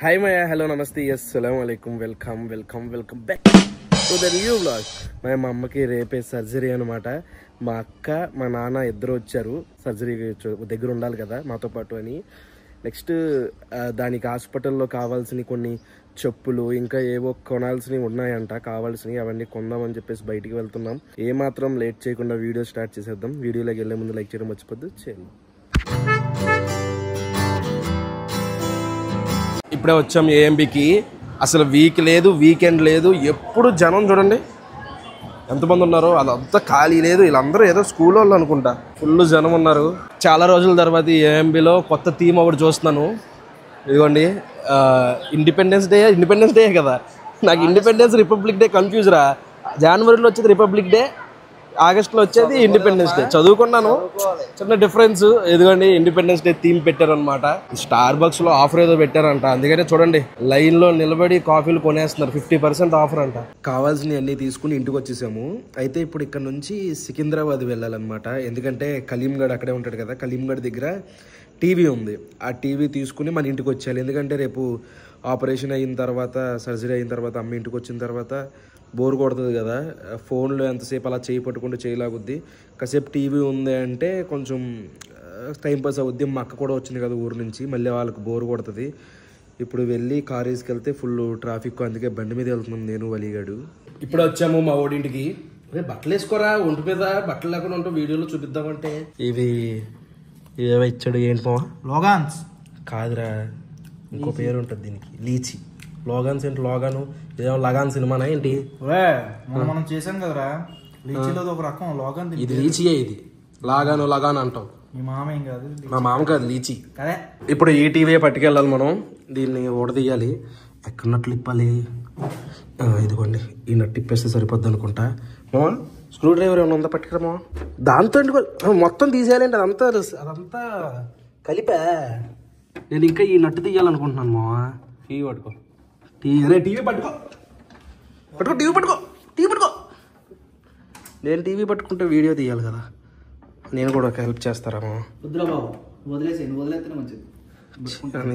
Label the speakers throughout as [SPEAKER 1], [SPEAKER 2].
[SPEAKER 1] Hi Maya, hello, namaste, yes, assalamu alaikum, welcome back to the new vlog. My mama ki repe surgery anamata. మా అక్క మా నాన్న ఇద్దరు వచ్చారు surgery దగ్గర ఉండాలి కదా మాతో పాటు అని. నెక్స్ట్ దానికి హాస్పిటల్లో కావాల్సిన కొన్ని చెప్పులు ఇంకా ఏవో కొనాల్సినవి ఉన్నాయంట, కావాల్సినవి అవన్నీ కొందామని చెప్పేసి బయటికి వెళ్తున్నాం. ఏమాత్రం లేట్ చేయకుండా వీడియో స్టార్ట్ చేసేద్దాం. వీడియోలోకి వెళ్ళే ముందు లైక్ చేయడం మర్చిపోద్దు. చేయండి. ఇప్పుడే వచ్చాం ఏఎంబికి. అసలు వీక్ లేదు, వీకెండ్ లేదు, ఎప్పుడు జనం చూడండి ఎంతమంది ఉన్నారో. అదంతా ఖాళీ లేదు. వీళ్ళందరూ ఏదో స్కూల్ వాళ్ళు అనుకుంటా. ఫుల్ జనం ఉన్నారు. చాలా రోజుల తర్వాత ఏఎంబిలో కొత్త థీమ్ ఒకటి చూస్తున్నాను. ఇదిగోండి, ఇండిపెండెన్స్ డే కదా. నాకు ఇండిపెండెన్స్ రిపబ్లిక్ డే కన్ఫ్యూజ్ రా. జనవరిలో వచ్చేది రిపబ్లిక్ డే, ఆగస్టులో వచ్చేది ఇండిపెండెన్స్ డే. చదువుకున్నాను, చిన్న డిఫరెన్స్. ఎదుగండి, ఇండిపెండెన్స్ డే థీమ్ పెట్టారనమాట. స్టార్ బక్స్ లో ఆఫర్ ఏదో పెట్టారంట. అందుకనే చూడండి లైన్ లో నిలబడి కాఫీలు కొనేస్తున్నారు. 50% ఆఫర్ అంట. కావాల్సినవి అన్ని తీసుకుని ఇంటికి వచ్చేసాము. అయితే ఇప్పుడు ఇక్కడ నుంచి సికింద్రాబాద్ వెళ్ళాలన్నమాట. ఎందుకంటే కలీంగఢ్ అక్కడే ఉంటాడు కదా. కలీంగఢ్ దగ్గర టీవీ ఉంది. ఆ టీవీ తీసుకుని మన ఇంటికి వచ్చేయాలి. ఎందుకంటే రేపు ఆపరేషన్ అయిన తర్వాత, సర్జరీ అయిన తర్వాత అమ్మ ఇంటికి వచ్చిన తర్వాత బోర్ కొడుతుంది కదా. ఫోన్లో ఎంతసేపు అలా చేయి పట్టుకుంటూ చేయలాగుద్ది. కాసేపు టీవీ ఉంది అంటే కొంచెం టైంపాస్ అవుద్ది. మా అక్క కూడా వచ్చింది కదా ఊరు నుంచి, మళ్ళీ వాళ్ళకి బోర్ కొడుతుంది. ఇప్పుడు వెళ్ళి కార్ వేసుకెళ్తే ఫుల్ ట్రాఫిక్, అందుకే బండి మీద వెళ్తున్నాం నేను వలిగాడు. ఇప్పుడు వచ్చాము మా ఓడింటికి. బట్టలు వేసుకోరా, ఒంటి మీద బట్టలు లేకుండా ఉంటాం, వీడియోలో చూపిద్దామంటే. ఇవి ఏవో ఇచ్చాడు. ఏంటి
[SPEAKER 2] లోగాన్స్
[SPEAKER 1] కాదురా, ఇంకో పేరు ఉంటుంది దీనికి, లీచి. లోగాన్స్ ఏంటి? లోగాను ఏమో లగాన్ సినిమానా ఏంటి?
[SPEAKER 2] మనం చేసాం కదరా లీచీలో ఒక రకం లోగాన్.
[SPEAKER 1] ఇది లీచియే, ఇది లగాన్ అంటాం.
[SPEAKER 2] మీ మామ ఏం కాదు,
[SPEAKER 1] మా మామ కాదు, లీచి.
[SPEAKER 2] అదే
[SPEAKER 1] ఇప్పుడు ఈ టీవీ పట్టుకెళ్ళాలి మనం. దీన్ని ఊడదీయాలి. ఎక్కడ నట్లు ఇప్పాలి? ఇదిగోండి, ఈ నట్టు ఇప్పేస్తే సరిపోద్ది అనుకుంటా. స్క్రూ డ్రైవర్ ఏమైనా ఉందా? పట్టుకురామా. దాంతో మొత్తం తీసేయాలండి. అదంతా కలిపా. నేను ఇంకా ఈ నట్టు తీయాలనుకుంటున్నాను మా. టీవీ పట్టుకో, టీవీ పట్టుకో. నేను టీవీ పట్టుకుంటే వీడియో తీయాలి కదా. నేను కూడా ఒక హెల్ప్ చేస్తారామా?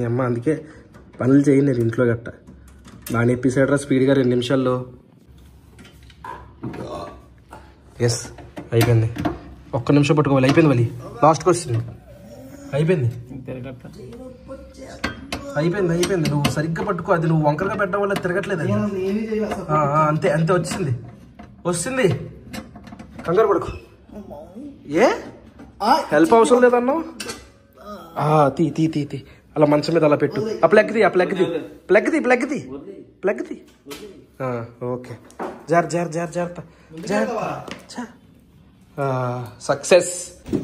[SPEAKER 1] అమ్మ అందుకే పనులు చేయండి నేను ఇంట్లో గట్ట. బాగా ఎప్పిసాడరా స్పీడ్గా 2 నిమిషాల్లో. ఎస్, అయిపోయింది. 1 నిమిషం పట్టుకోవాలి. అయిపోయింది వలి. లాస్ట్ క్వశ్చన్ అయిపోయింది. నువ్వు సరిగ్గా పట్టుకో. అది నువ్వు వంకరగా పెట్టడం వల్ల తిరగట్లేదు. అంతే వస్తుంది. కంగారు పడుకో. ఏ హెల్ప్ అవసరం లేదన్నావు. తీ అలా మంచం మీద అలా పెట్టు. ఆ ప్లగ్ తీ. ఓకే, జాగ్రత్త. సక్సెస్.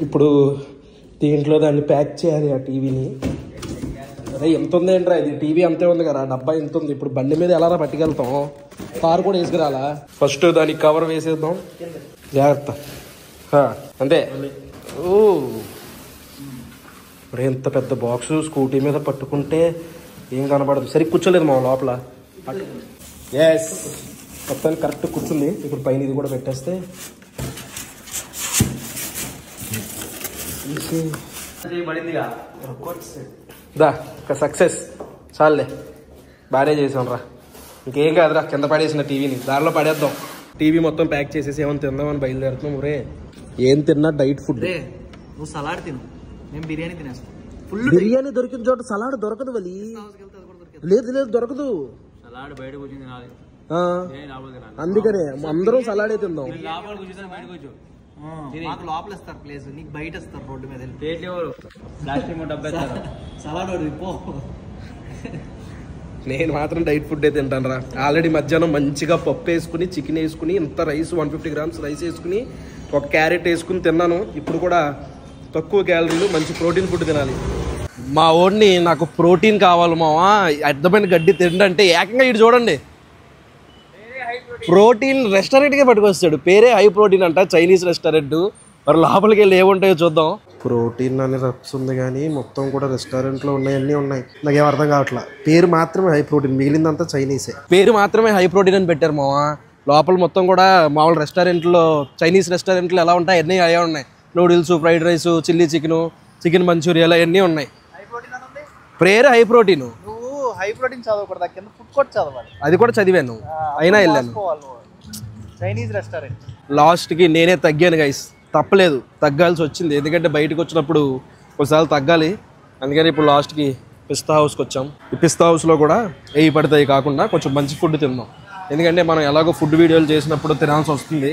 [SPEAKER 1] ఇప్పుడు దీంట్లో దాన్ని ప్యాక్ చేయాలి, ఆ టీవీని. అదే ఎంత ఉంది ఏంట్రా, ఇది టీవీ అంతే ఉంది కదా, డబ్బా ఎంత ఉంది. ఇప్పుడు బండి మీద ఎలా పట్టుకెళ్తాం? కారు కూడా వేసుకురాలా. ఫస్ట్ దానికి కవర్ వేసేద్దాం. జాగ్రత్త. అంతే. ఇప్పుడు ఎంత పెద్ద బాక్స్ స్కూటీ మీద పట్టుకుంటే ఏం కనపడదు. సరి కూర్చోలేదు మా లోపల. ఎస్, మొత్తానికి కరెక్ట్ కూర్చుంది. ఇప్పుడు పైన ఇది కూడా పెట్టేస్తే సక్సెస్. చాలులే, బాగానే చేసాం రా. ఇంకేం కాదురా, కింద పడేసిన టీవీని దారిలో పడేద్దాం. టీవీ మొత్తం ప్యాక్ చేసేసి ఏమైనా తిందామని బయలుదేరుతున్నాం. రే ఏం తిన్నా డైట్ ఫుడ్.
[SPEAKER 2] నువ్వు సలాడ్ తిను, మేము బిర్యానీ తినేస్తాం.
[SPEAKER 1] బిర్యానీ దొరికిన చోట సలాడ్ దొరకదు వలి. లేదు దొరకదు. అందుకనే అందరం సలాడే తిందాం.
[SPEAKER 2] లోపల ఇస్తారు ప్లేస్, నీకు బయట ఇస్తారు రోడ్డు మీద. సలాడ్ పో.
[SPEAKER 1] నేను మాత్రం డైట్ ఫుడ్ అయితే తింటాను రా. ఆల్రెడీ మధ్యాహ్నం మంచిగా పప్పు వేసుకుని, చికెన్ వేసుకుని, ఇంత రైస్ 150 grams రైస్ వేసుకుని, ఒక క్యారెట్ వేసుకుని తిన్నాను. ఇప్పుడు కూడా తక్కువ క్యాలరీలు, మంచి ప్రోటీన్ ఫుడ్ తినాలి. మా ఓడిని నాకు ప్రోటీన్ కావాలి మావా, అర్థమైన గడ్డి తిండంటే ఏకంగా ఇటు చూడండి, ప్రోటీన్ రెస్టారెంట్కే పట్టుకొస్తాడు. పేరే హై ప్రోటీన్ అంట, చైనీస్ రెస్టారెంట్. మరి లోపలికి వెళ్ళి ఏముంటాయో చూద్దాం. ప్రోటీన్ అని వస్తుంది కానీ మొత్తం కూడా రెస్టారెంట్లో ఉన్నాయన్నీ ఉన్నాయి. నాకేం అర్థం కావట్లా. పేరు మాత్రమే హై ప్రోటీన్, మిగిలిందంతా చైనీసే. పేరు మాత్రమే హై ప్రోటీన్ అని పెట్టారు మావా. లోపల మొత్తం కూడా మామూలు రెస్టారెంట్లో, చైనీస్ రెస్టారెంట్లో ఎలా ఉంటాయి అన్నీ అయ్యే ఉన్నాయి. Noodles, fried rice, chilli chicken manchuria, అన్నీ ఉన్నాయి. పేరు హై ప్రోటీన్.
[SPEAKER 2] హై ప్రోటీన్ చదవకూడదు, కింద ఫుడ్ కోర్ట్ చదవాలి.
[SPEAKER 1] అది కూడా చదివాను, అయినా వెళ్ళాను.
[SPEAKER 2] Chinese restaurant.
[SPEAKER 1] లాస్ట్కి నేనే తగ్గాను గైస్, తప్పలేదు, తగ్గాల్సి వచ్చింది. ఎందుకంటే బయటకు వచ్చినప్పుడు ఒకసారి తగ్గాలి. అందుకని ఇప్పుడు లాస్ట్కి పిస్తా హౌస్కి వచ్చాం. ఈ పిస్తా హౌస్లో కూడా ఏవి పడతాయి కాకుండా కొంచెం మంచి ఫుడ్ తిందాం. ఎందుకంటే మనం ఎలాగో ఫుడ్ వీడియోలు చేసినప్పుడు తినాల్సి వస్తుంది.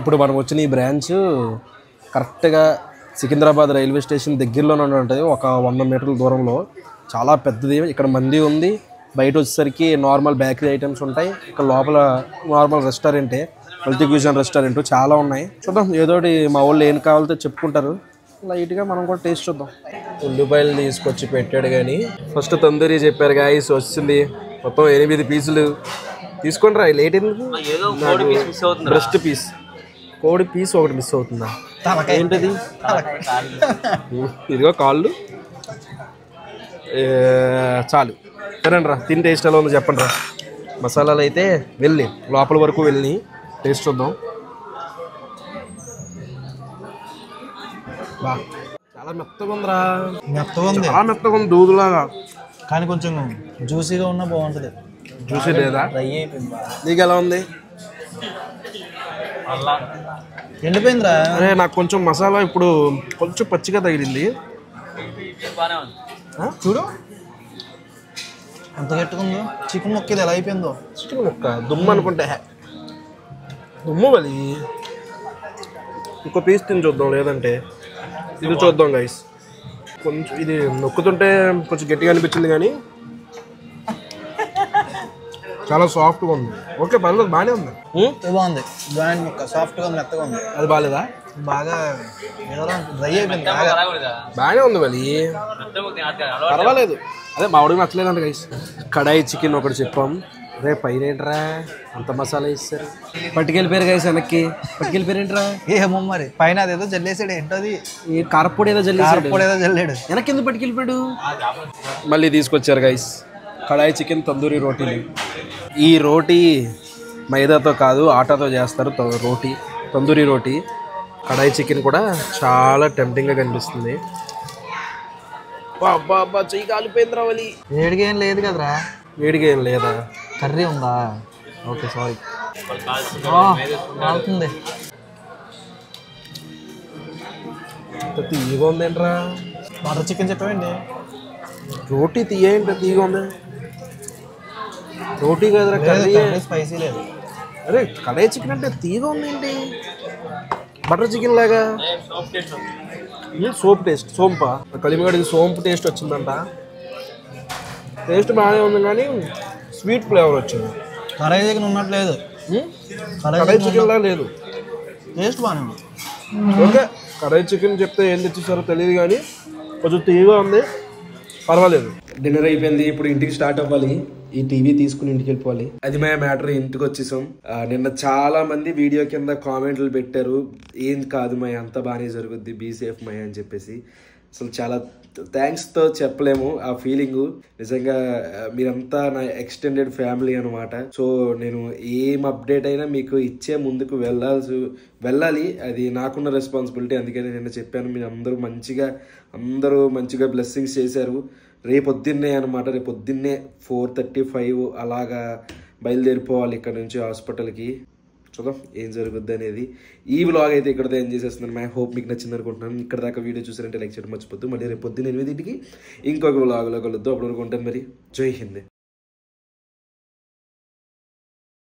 [SPEAKER 1] ఇప్పుడు మనం వచ్చిన ఈ బ్రాంచ్ కరెక్ట్గా సికింద్రాబాద్ రైల్వే స్టేషన్ దగ్గరలోనే ఉంటుంది, ఒక 100 మీటర్ల దూరంలో. చాలా పెద్దది. ఇక్కడ మంది ఉంది. బయట వచ్చేసరికి నార్మల్ బేకరీ ఐటమ్స్ ఉంటాయి. ఇక్కడ లోపల నార్మల్ రెస్టారెంటే, మల్టీ క్యూజన్ రెస్టారెంట్ చాలా ఉన్నాయి. చూద్దాం, ఏదోటి మా వాళ్ళు ఏం కావాలో చెప్పుకుంటారు. లైట్గా మనం కూడా టేస్ట్ చూద్దాం. ఉల్లిపాయలు తీసుకొచ్చి పెట్టాడు కానీ ఫస్ట్ తందూరి చెప్పారు గాయస్, వచ్చింది మొత్తం 8 పీసులు. తీసుకోండి రా, లేట్ ఎందుకు? బ్రెస్ట్ పీస్, కోడి పీస్ ఒకటి మిస్ అవుతుందా? ఏంటది? ఇదిగో కాళ్ళు. చాలు, తినండి రా, తిని టేస్ట్ ఎలా ఉందో చెప్పండి రా. మసాలాలు అయితే వెళ్ళి లోపల వరకు వెళ్ళి టేస్ట్ చూద్దాం. బా, చాలా మెత్తగా ఉందిరా. చాలా మెత్తగా ఉంది, దూదులాగా.
[SPEAKER 2] కానీ కొంచెం జ్యూసీగా ఉన్నా బాగుంటుంది.
[SPEAKER 1] జ్యూసీ లేదా?
[SPEAKER 2] డ్రై అయిపోయింది.
[SPEAKER 1] నీకు ఎలా ఉంది?
[SPEAKER 2] ఎండిపోయిందిరా.
[SPEAKER 1] అరే నాకు కొంచెం మసాలా ఇప్పుడు కొంచెం పచ్చిగా తగిలింది.
[SPEAKER 2] చూడు ఎంత గట్టుకుందో. చికెన్ ముక్క ఇది ఎలా అయిపోయిందో.
[SPEAKER 1] చికెన్ ముక్క దుమ్ము అనుకుంటే దుమ్ము వలి. ఇంకో పీస్ తిని చూద్దాం, లేదంటే ఇది చూద్దాం గైస్. కొంచెం ఇది నొక్కుతుంటే కొంచెం గట్టిగా అనిపించింది కానీ చాలా సాఫ్ట్గా ఉంది. ఓకే, పర్లేదు, బాగానే ఉంది.
[SPEAKER 2] బాగుంది. జాయింట్ ముక్క సాఫ్ట్గా మెత్తగా ఉంది.
[SPEAKER 1] అది బాగాలేదా?
[SPEAKER 2] బాగా డ్రై అయిపోయింది.
[SPEAKER 1] బాగానే ఉంది వలి, పర్వాలేదు. అదే మా వాడికి నచ్చలేదంట గైస్. కడాయి చికెన్ ఒకటి చెప్పాం. రే పైన ఏంట్రా అంత మసాలా ఇస్తారు? పట్టుకెళ్ళిపోయారు గైస్ వెనక్కి. పట్టుకెళ్ళిపోయారు ఏంట్రా?
[SPEAKER 2] ఏమో మరి, పైన అదేదో జల్లేసాడు. ఏంటది?
[SPEAKER 1] ఈ కారపొడి ఏదో జల్లేసాడు.
[SPEAKER 2] ఏదో జల్లాడు.
[SPEAKER 1] వెనక్కి ఎందుకు పట్టుకెళ్ళిపోయాడు? మళ్ళీ తీసుకొచ్చారు గైస్ కడాయి చికెన్ తందూరి రోటీలు. ఈ రోటీ మైదాతో కాదు, ఆటాతో చేస్తారు రోటీ, తందూరి రోటీ. కడాయి చికెన్ కూడా చాలా టెంప్టింగ్గా కనిపిస్తుంది. బాబా చెయ్యి కాలిపోయిందిరా వలి.
[SPEAKER 2] వేడిగా ఏం లేదు కదరా?
[SPEAKER 1] వేడిగా ఏం లేదా?
[SPEAKER 2] కర్రీ ఉందా? Okay, sorry. అవుతుంది.
[SPEAKER 1] తీయగా ఉందేంట్రా?
[SPEAKER 2] బటర్ చికెన్ చెప్పామండి.
[SPEAKER 1] రోటీ తీయేంట తీయగా ఉంది. రోటీ కదరా, కర్రీ.
[SPEAKER 2] స్పైసీ లేదు.
[SPEAKER 1] అరే కడాయి చికెన్ అంటే తీయగా ఉందేంటి? బటర్ చికెన్ లాగా. సోప్ టేస్ట్, సోంప కలిమిగడికి సోంపు టేస్ట్ వచ్చిందంట. టేస్ట్ బాగానే ఉంది కానీ స్వీట్ ఫ్లేవర్ వచ్చింది.
[SPEAKER 2] కడాయి చికెన్ ఉన్నట్లేదు.
[SPEAKER 1] కడాయి చికెన్ లాగా లేదు.
[SPEAKER 2] టేస్ట్ బాగానే ఉంది.
[SPEAKER 1] ఓకే, కడాయి చికెన్ చెప్తే ఏం తెచ్చేసారో తెలియదు కానీ కొంచెం తీయగా ఉంది, పర్వాలేదు. డిన్నర్ అయిపోయింది, ఇప్పుడు ఇంటికి స్టార్ట్ అవ్వాలి. ఈ టీవీ తీసుకుని ఇంటికి వెళ్ళిపోవాలి. అది మా మ్యాటర్. ఇంటికి వచ్చేసాం. నిన్న చాలా మంది వీడియో కింద కామెంట్లు పెట్టారు, ఏం కాదు మై, అంత బాగానే జరుగుద్ది, బీ సేఫ్ మై అని చెప్పేసి. అసలు చాలా థ్యాంక్స్తో చెప్పలేము ఆ ఫీలింగు. నిజంగా మీరంతా నా ఎక్స్టెండెడ్ ఫ్యామిలీ అనమాట. సో నేను ఏం అప్డేట్ అయినా మీకు ఇచ్చే ముందుకు వెళ్ళాలి, అది నాకున్న రెస్పాన్సిబిలిటీ. అందుకని నేను చెప్పాను, మీరు అందరూ మంచిగా బ్లెస్సింగ్స్ చేశారు. రేపొద్దున్నే అనమాట, రేపొద్దున్నే 4:35 అలాగా బయలుదేరిపోవాలి ఇక్కడ నుంచి హాస్పిటల్కి. చూద్దాం ఏం జరుగుద్ది అనేది. ఈ వ్లాగ్ అయితే ఇక్కడ ఏం చేసేస్తున్నాను. మై హోప్ మీకు నచ్చింది అనుకుంటున్నాను. ఇక్కడ దాకా వీడియో చూసారంటే లైక్ చేయడం మర్చిపోద్దు. మళ్ళీ రేపు పొద్దున్న 8ంటికి ఇంకొక వ్లాగ్లో కలుద్దాం. అప్పటివరకు ఉంటాను మరి. జై హింద్.